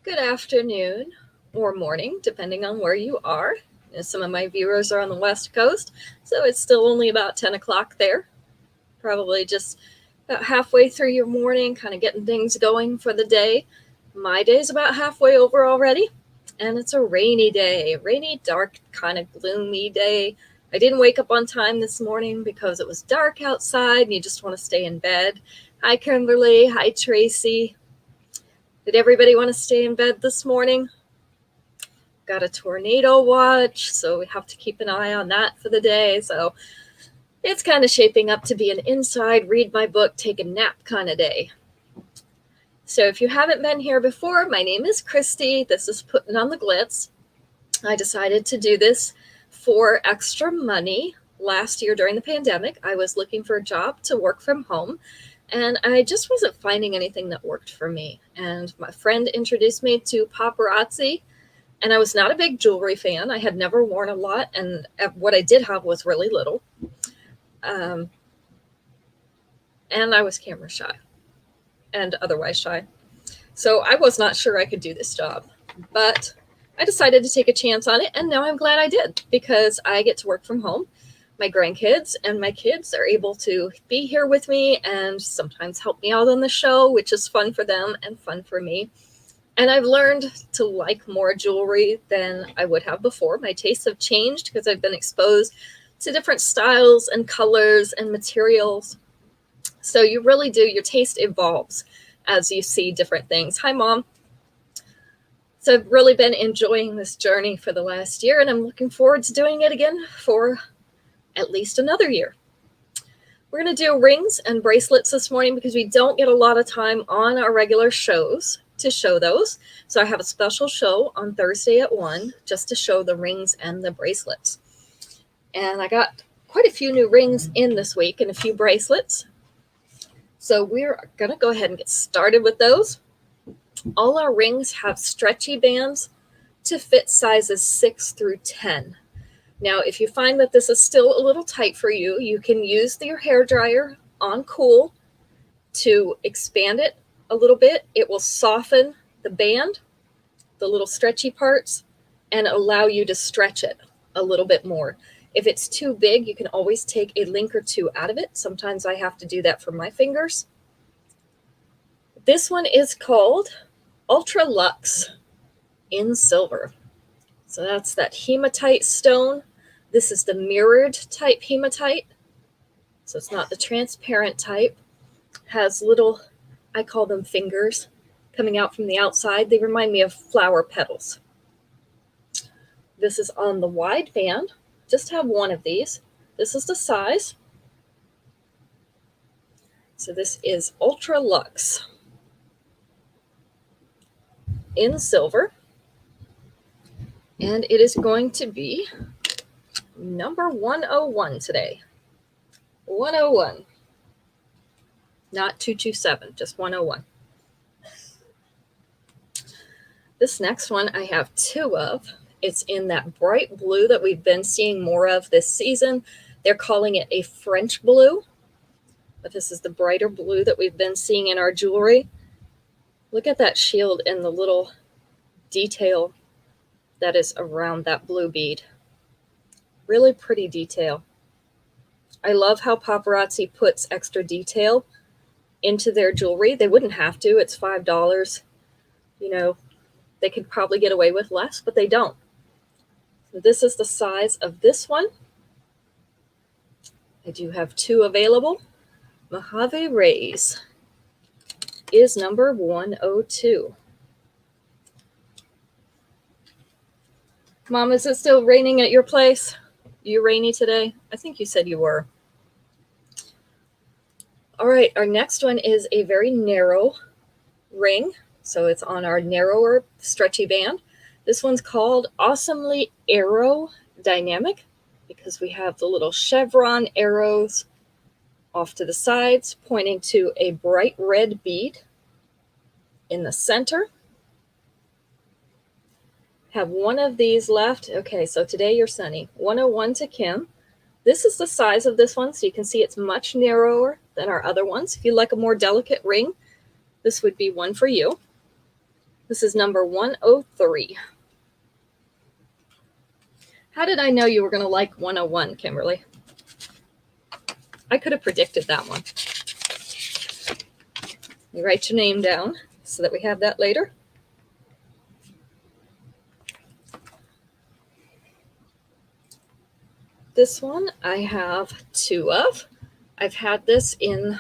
Good afternoon or morning, depending on where you are. Some of my viewers are on the West Coast, so it's still only about 10 o'clock there. Probably just about halfway through your morning, kind of getting things going for the day. My day's about halfway over already, and it's a rainy, dark, kind of gloomy day. I didn't wake up on time this morning because it was dark outside and you just want to stay in bed. Hi, Kimberly. Hi, Tracy. Did everybody want to stay in bed this morning? Got a tornado watch, so we have to keep an eye on that for the day. So it's kind of shaping up to be an inside, read my book, take a nap kind of day. So if you haven't been here before, my name is Christy. This is Putting on the Glitz. I decided to do this for extra money. Last year during the pandemic, I was looking for a job to work from home, and I just wasn't finding anything that worked for me. And my friend introduced me to paparazzi, and I was not a big jewelry fan. I had never worn a lot, and what I did have was really little. And I was camera shy and otherwise shy. So I was not sure I could do this job, but I decided to take a chance on it, and now I'm glad I did because I get to work from home. My grandkids and my kids are able to be here with me and sometimes help me out on the show, which is fun for them and fun for me. And I've learned to like more jewelry than I would have before. My tastes have changed because I've been exposed to different styles and colors and materials. So you really do, your taste evolves as you see different things. Hi, Mom. So I've really been enjoying this journey for the last year, and I'm looking forward to doing it again for at least another year. We're going to do rings and bracelets this morning because we don't get a lot of time on our regular shows to show those. So I have a special show on Thursday at 1 just to show the rings and the bracelets. And I got quite a few new rings in this week and a few bracelets. So we're going to go ahead and get started with those. All our rings have stretchy bands to fit sizes 6 through 10. Now, if you find that this is still a little tight for you, you can use your hair dryer on cool to expand it a little bit. It will soften the band, the little stretchy parts, and allow you to stretch it a little bit more. If it's too big, you can always take a link or two out of it. Sometimes I have to do that for my fingers. This one is called Ultra Luxe in silver. So that's that hematite stone. This is the mirrored type hematite. So it's not the transparent type. Has little, I call them fingers, coming out from the outside. They remind me of flower petals. This is on the wide band. Just have one of these. This is the size. So this is Ultra Luxe in silver. And it is going to be number 101 today. 101. Not 227, just 101. This next one I have two of. It's in that bright blue that we've been seeing more of this season. They're calling it a French blue, but this is the brighter blue that we've been seeing in our jewelry. Look at that shield and the little detail that is around that blue bead. Really pretty detail. I love how paparazzi puts extra detail into their jewelry. They wouldn't have to. It's $5. You know, they could probably get away with less, but they don't. So this is the size of this one. I do have two available. Mojave Rays is number 102. Mom, is it still raining at your place? You rainy today? I think you said you were. All right, our next one is a very narrow ring. So it's on our narrower stretchy band. This one's called Awesomely Aerodynamic because we have the little chevron arrows off to the sides pointing to a bright red bead in the center. Have one of these left. Okay, so today you're sunny. 101 to Kim. This is the size of this one, so you can see it's much narrower than our other ones. If you like a more delicate ring, this would be one for you. This is number 103. How did I know you were going to like 101, Kimberly? I could have predicted that one. You write your name down so that we have that later. This one I have 2 of. I've had this in,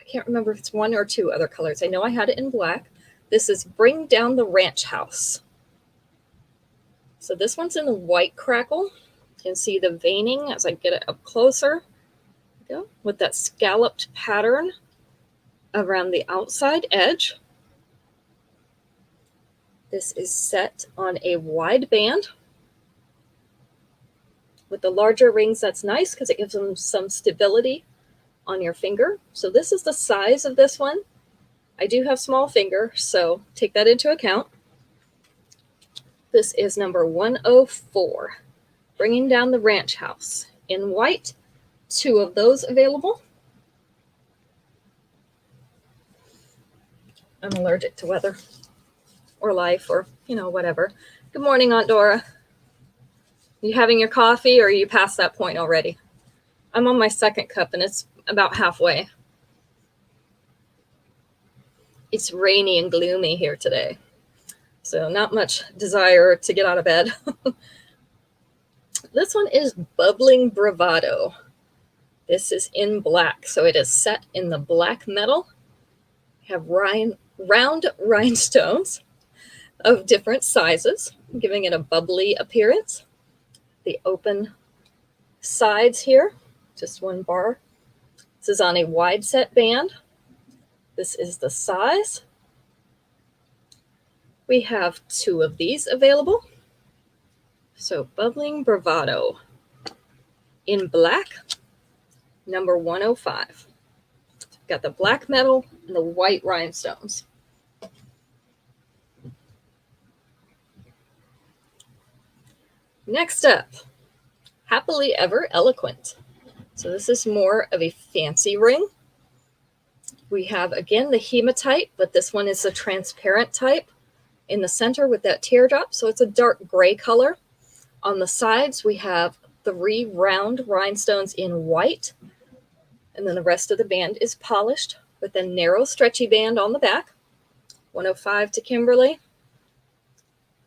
I can't remember if it's 1 or 2 other colors. I know I had it in black. This is Bring Down the Ranch House. So this one's in the white crackle. You can see the veining as I get it up closer. Go with that scalloped pattern around the outside edge. This is set on a wide band. With the larger rings, that's nice because it gives them some stability on your finger. So this is the size of this one. I do have small finger, so take that into account. This is number 104, Bringing Down the Ranch House. In white, 2 of those available. I'm allergic to weather or life or, whatever. Good morning, Aunt Dora. You having your coffee or are you past that point already? I'm on my 2nd cup and it's about halfway. It's rainy and gloomy here today, so not much desire to get out of bed. This one is Bubbling Bravado. This is in black, so it is set in the black metal. Have round rhinestones of different sizes, giving it a bubbly appearance. The open sides here, just 1 bar. This is on a wide set band. This is the size. We have 2 of these available. So Bubbling Bravado in black, number 105. Got the black metal and the white rhinestones. Next up, Happily Ever Eloquent. So this is more of a fancy ring. We have, again, the hematite, but this one is the transparent type in the center with that teardrop. So it's a dark gray color. On the sides, we have 3 round rhinestones in white. And then the rest of the band is polished with a narrow stretchy band on the back. 105 to Kimberly.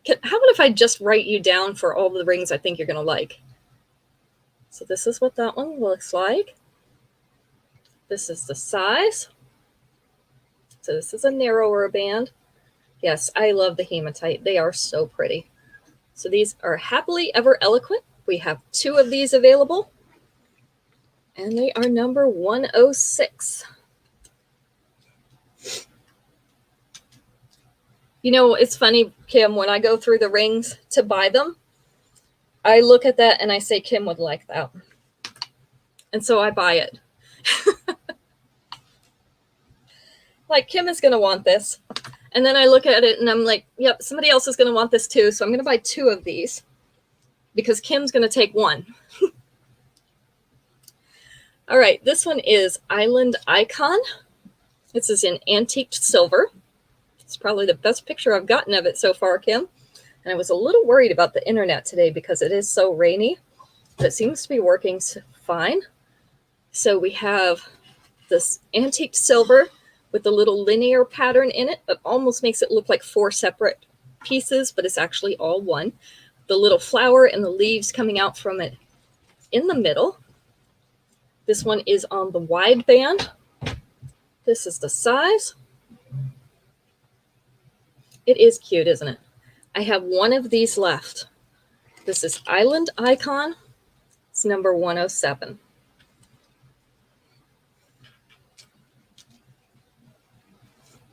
How about if I just write you down for all the rings I think you're going to like? So this is what that one looks like. This is the size. So this is a narrower band. Yes, I love the hematite. They are so pretty. So these are Happily Ever Eloquent. We have 2 of these available. And they are number 106. It's funny, Kim, when I go through the rings to buy them, I look at that and I say, Kim would like that. And so I buy it. Like, Kim is going to want this. And then I look at it and I'm like, yep, somebody else is going to want this too. So I'm going to buy 2 of these because Kim's going to take 1. All right, this one is Island Icon. This is in antiqued silver. It's probably the best picture I've gotten of it so far, Kim. And I was a little worried about the internet today because it is so rainy, but it seems to be working fine. So we have this antique silver with a little linear pattern in it that almost makes it look like 4 separate pieces, but it's actually all one. The little flower and the leaves coming out from it in the middle. This one is on the wide band. This is the size. It is cute, isn't it? I have 1 of these left. This is Island Icon. It's number 107.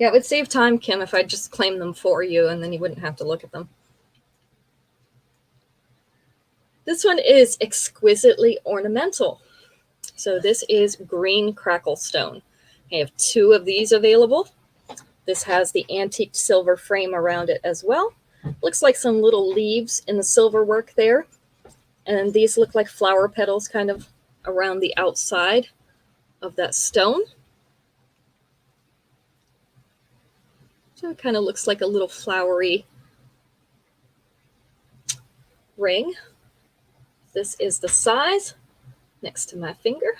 Yeah, it would save time, Kim, if I just claim them for you and then you wouldn't have to look at them. This one is exquisitely ornamental. So this is green crackle stone. I have 2 of these available. This has the antique silver frame around it as well. Looks like some little leaves in the silver work there. And these look like flower petals kind of around the outside of that stone. So it kind of looks like a little flowery ring. This is the size next to my finger.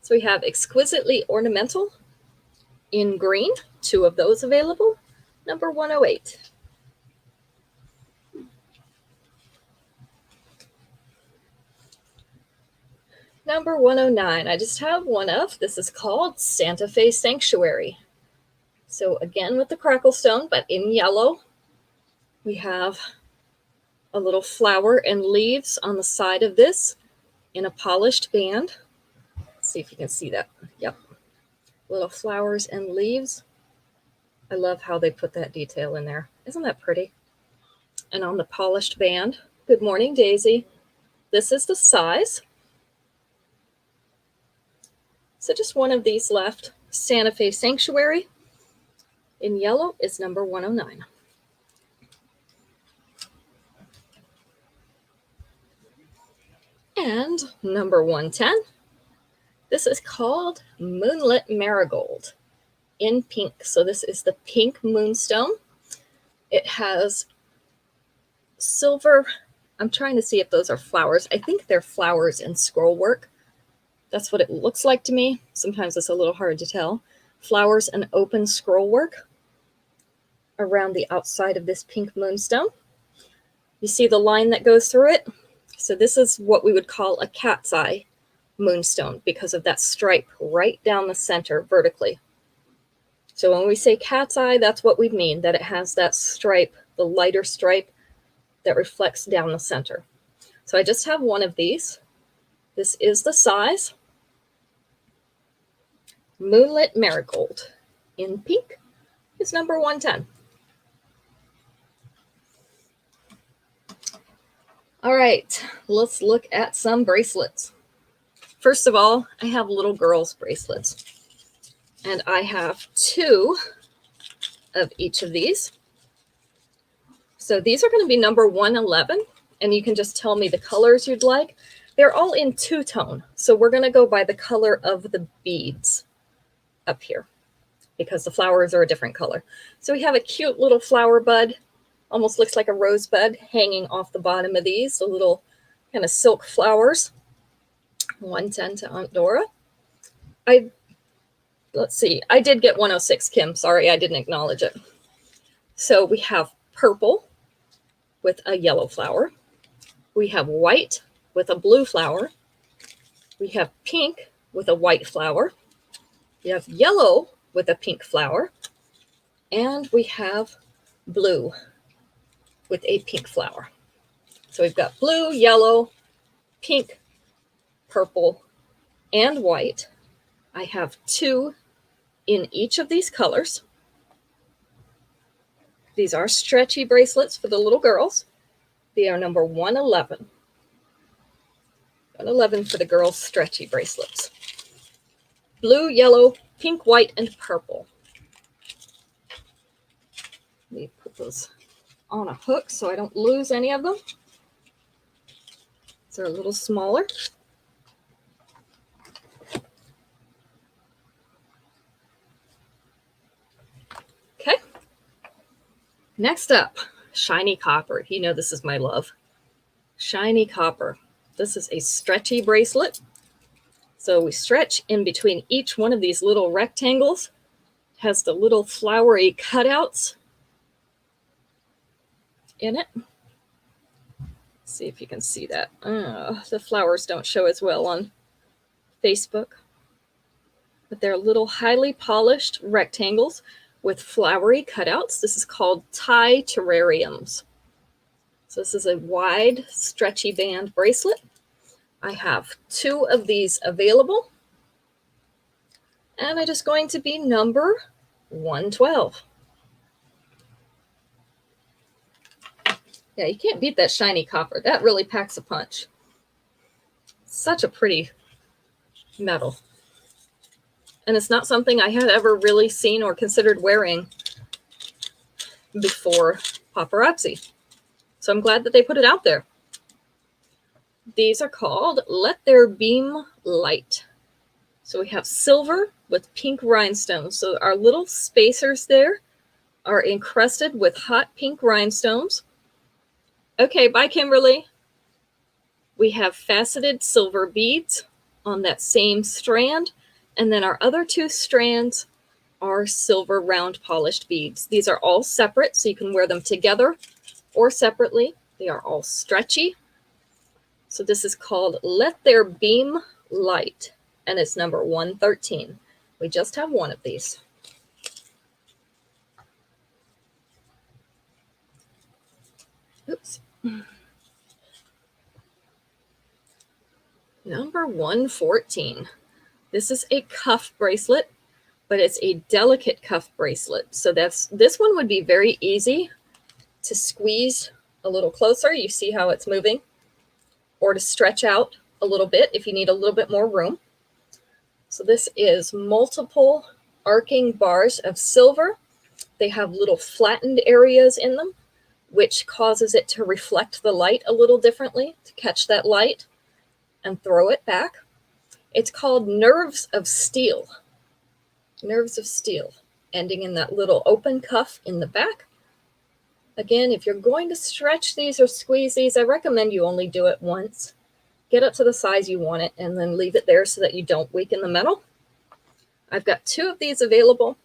So we have exquisitely ornamental in green, 2 of those available, number 108. Number 109, I just have one of. This is called Santa Fe Sanctuary. So again with the crackle stone, but in yellow. We have a little flower and leaves on the side of this in a polished band. Let's see if you can see that. Yep. Little flowers and leaves. I love how they put that detail in there. Isn't that pretty? And on the polished band, good morning, Daisy. This is the size. So just one of these left. Santa Fe Sanctuary in yellow is number 109. And number 110, this is called Moonlit Marigold in pink. So this is the pink moonstone. It has silver. I'm trying to see if those are flowers. I think they're flowers and scroll work. That's what it looks like to me. Sometimes it's a little hard to tell. Flowers and open scroll work around the outside of this pink moonstone. You see the line that goes through it? So this is what we would call a cat's eye moonstone because of that stripe right down the center vertically. So when we say cat's eye, that's what we mean, that it has that stripe, the lighter stripe that reflects down the center. So I just have one of these. This is the size. Moonlit Marigold in pink is number 110. All right, let's look at some bracelets. First of all, I have little girls' bracelets. And I have 2 of each of these. So these are going to be number 111. And you can just tell me the colors you'd like. They're all in 2-tone. So we're going to go by the color of the beads up here because the flowers are a different color. So we have a cute little flower bud. Almost looks like a rosebud hanging off the bottom of these, the little kind of silk flowers. 110 to Aunt Dora. Let's see, I did get 106, Kim. Sorry, I didn't acknowledge it. So we have purple with a yellow flower. We have white with a blue flower. We have pink with a white flower. We have yellow with a pink flower. And we have blue with a pink flower. So we've got blue, yellow, pink, purple, and white. I have 2 in each of these colors. These are stretchy bracelets for the little girls. They are number 111. 111 for the girls' stretchy bracelets. Blue, yellow, pink, white, and purple. Let me put those on a hook so I don't lose any of them. They're a little smaller. Okay. Next up, shiny copper. You know this is my love. Shiny copper. This is a stretchy bracelet. So we stretch in between each one of these little rectangles. It has the little flowery cutouts in it. See if you can see that. The flowers don't show as well on Facebook. But they're little highly polished rectangles with flowery cutouts. This is called tie terrariums. So this is a wide, stretchy band bracelet. I have 2 of these available. And it is going to be number 112. Yeah, you can't beat that shiny copper. That really packs a punch. Such a pretty metal. And it's not something I had ever really seen or considered wearing before paparazzi. So I'm glad that they put it out there. These are called Let There Beam Light. So we have silver with pink rhinestones. So our little spacers there are encrusted with hot pink rhinestones. Okay, bye, Kimberly. We have faceted silver beads on that same strand, and then our other two strands are silver round polished beads. These are all separate, so you can wear them together or separately. They are all stretchy. So this is called Let There Beam Light, and it's number 113. We just have one of these. Oops. Number 114. This is a cuff bracelet, but it's a delicate cuff bracelet. So this one would be very easy to squeeze a little closer. You see how it's moving? Or to stretch out a little bit if you need a little bit more room. So this is multiple arcing bars of silver. They have little flattened areas in them, which causes it to reflect the light a little differently, to catch that light and throw it back. It's called nerves of steel. Nerves of steel, ending in that little open cuff in the back. Again, if you're going to stretch these or squeeze these, I recommend you only do it once. Get up to the size you want it and then leave it there so that you don't weaken the metal. I've got two of these available,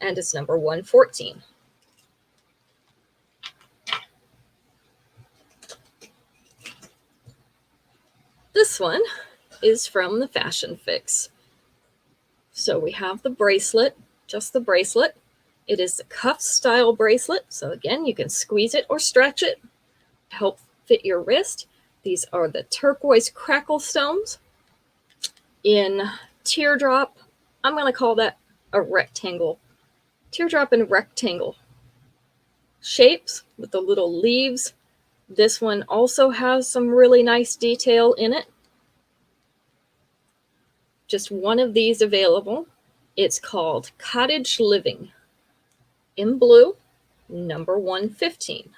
and it's number 114. This one is from the Fashion Fix. So we have the bracelet, just the bracelet. It is the cuff style bracelet. So again, you can squeeze it or stretch it to help fit your wrist. These are the turquoise crackle stones in teardrop. I'm going to call that a rectangle. Teardrop and rectangle shapes with the little leaves. This one also has some really nice detail in it. Just one of these available. It's called Cottage Living in blue, number 115.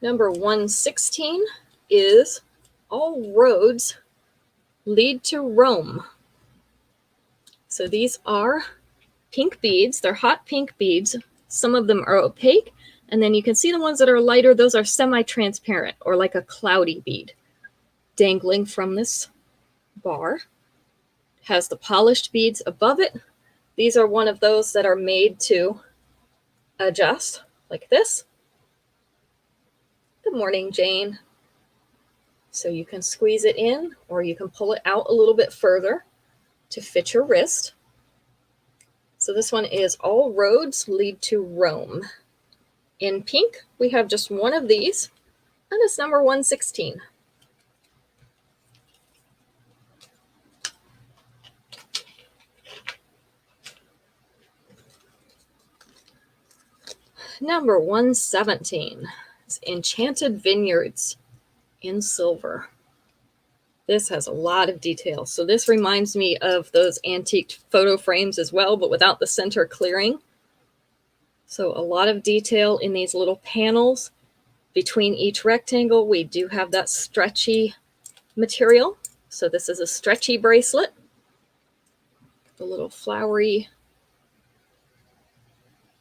Number 116 is All Roads Lead to Rome. So these are pink beads. They're hot pink beads. Some of them are opaque. And then you can see the ones that are lighter. Those are semi-transparent or like a cloudy bead dangling from this bar. Has the polished beads above it. These are one of those that are made to adjust like this. Good morning, Jane. So you can squeeze it in or you can pull it out a little bit further to fit your wrist. So this one is All Roads Lead to Rome. In pink, we have just one of these, and it's number 116. Number 117 is Enchanted Vineyards in silver. This has a lot of detail. So this reminds me of those antique photo frames as well, but without the center clearing. So a lot of detail in these little panels. Between each rectangle, we do have that stretchy material. So this is a stretchy bracelet. The little flowery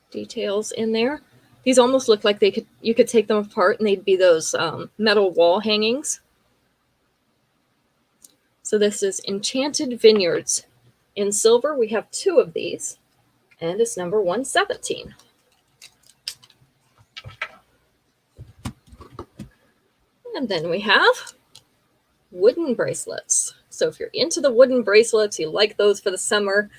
details in there. These almost look like you could take them apart and they'd be those metal wall hangings. So this is Enchanted Vineyards in silver. We have two of these, and it's number 117. And then we have wooden bracelets. So if you're into the wooden bracelets, you like those for the summer,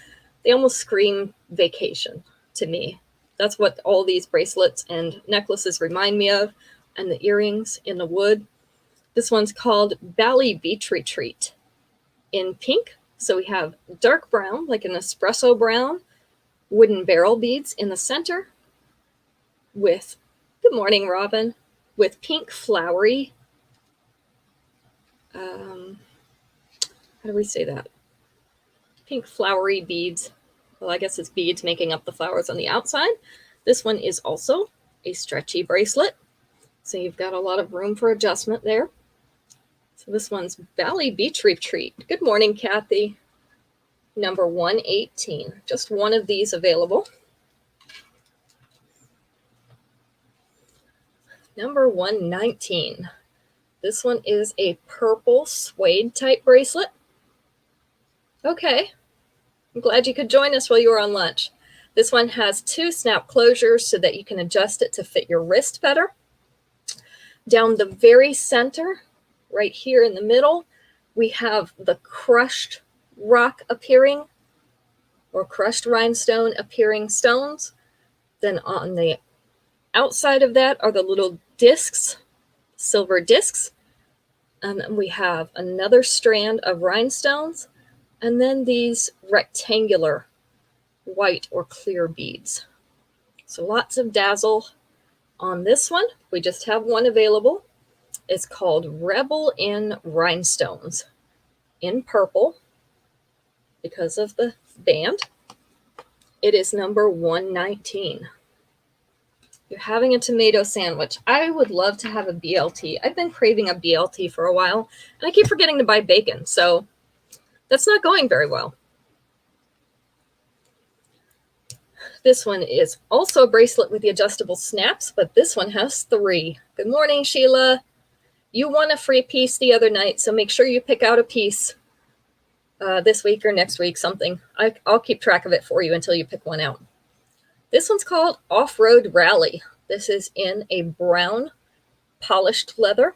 they almost scream vacation to me. That's what all these bracelets and necklaces remind me of, and the earrings in the wood. This one's called Bali Beach Retreat in pink. So we have dark brown, like an espresso brown, wooden barrel beads in the center with, good morning, Robin, with pink flowery, how do we say that? Pink flowery beads. Well, I guess it's beads making up the flowers on the outside. This one is also a stretchy bracelet. So you've got a lot of room for adjustment there. So this one's Valley Beach Retreat. Good morning, Kathy. Number 118. Just one of these available. Number 119. This one is a purple suede type bracelet. Okay. I'm glad you could join us while you were on lunch. This one has 2 snap closures so that you can adjust it to fit your wrist better. Down the very center, right here in the middle, we have the crushed rock appearing, or crushed rhinestone appearing stones. Then on the outside of that are the little discs, silver discs. And then we have another strand of rhinestones, and then these rectangular white or clear beads. So lots of dazzle on this one. We just have one available. It's called Rebel in Rhinestones in purple because of the band. It is number 119. You're having a tomato sandwich. I would love to have a BLT. I've been craving a BLT for a while, and I keep forgetting to buy bacon, so that's not going very well. This one is also a bracelet with the adjustable snaps, but this one has 3. Good morning, Sheila. You won a free piece the other night, so make sure you pick out a piece this week or next week, something. I'll keep track of it for you until you pick one out. This one's called Off-Road Rally. This is in a brown polished leather.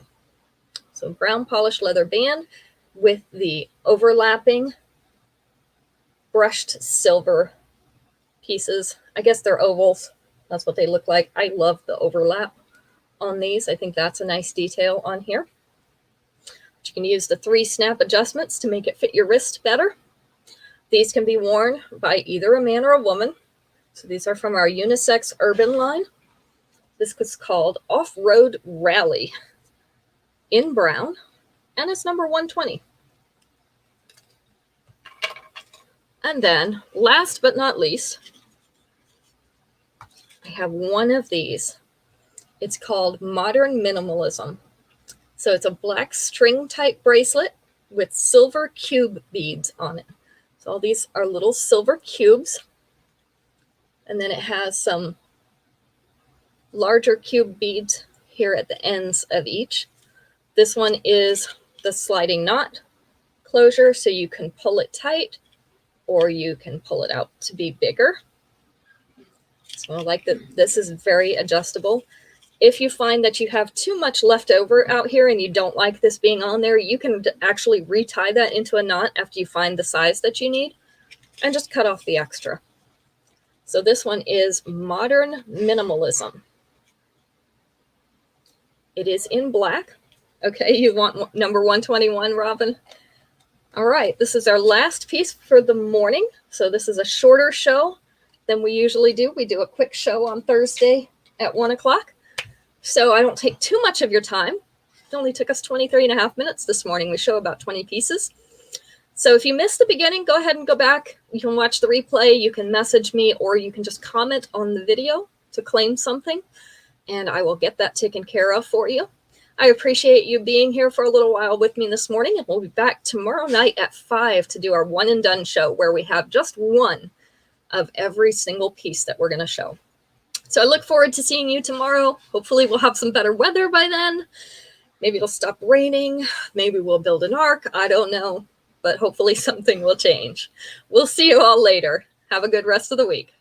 So brown polished leather band with the overlapping brushed silver pieces. I guess they're ovals. That's what they look like. I love the overlap on these. I think that's a nice detail on here. But you can use the 3 snap adjustments to make it fit your wrist better. These can be worn by either a man or a woman. So these are from our unisex urban line. This is called Off-Road Rally in brown, and it's number 120. And then, last but not least, I have one of these. It's called Modern Minimalism. So it's a black string type bracelet with silver cube beads on it. So all these are little silver cubes. And then it has some larger cube beads here at the ends of each. This one is the sliding knot closure, so you can pull it tight or you can pull it out to be bigger. So I like that this is very adjustable. If you find that you have too much left over out here and you don't like this being on there, you can actually retie that into a knot after you find the size that you need and just cut off the extra. So this one is Modern Minimalism. It is in black. Okay, you want number 121, Robin? All right, this is our last piece for the morning. So this is a shorter show than we usually do. We do a quick show on Thursday at 1 o'clock. So I don't take too much of your time. It only took us 23.5 minutes this morning. We show about 20 pieces. So if you missed the beginning, go ahead and go back. You can watch the replay. You can message me, or you can just comment on the video to claim something, and I will get that taken care of for you. I appreciate you being here for a little while with me this morning, and we'll be back tomorrow night at 5 to do our one and done show where we have just one of every single piece that we're going to show. So I look forward to seeing you tomorrow. Hopefully we'll have some better weather by then. Maybe it'll stop raining. Maybe we'll build an ark. I don't know, but hopefully something will change. We'll see you all later. Have a good rest of the week.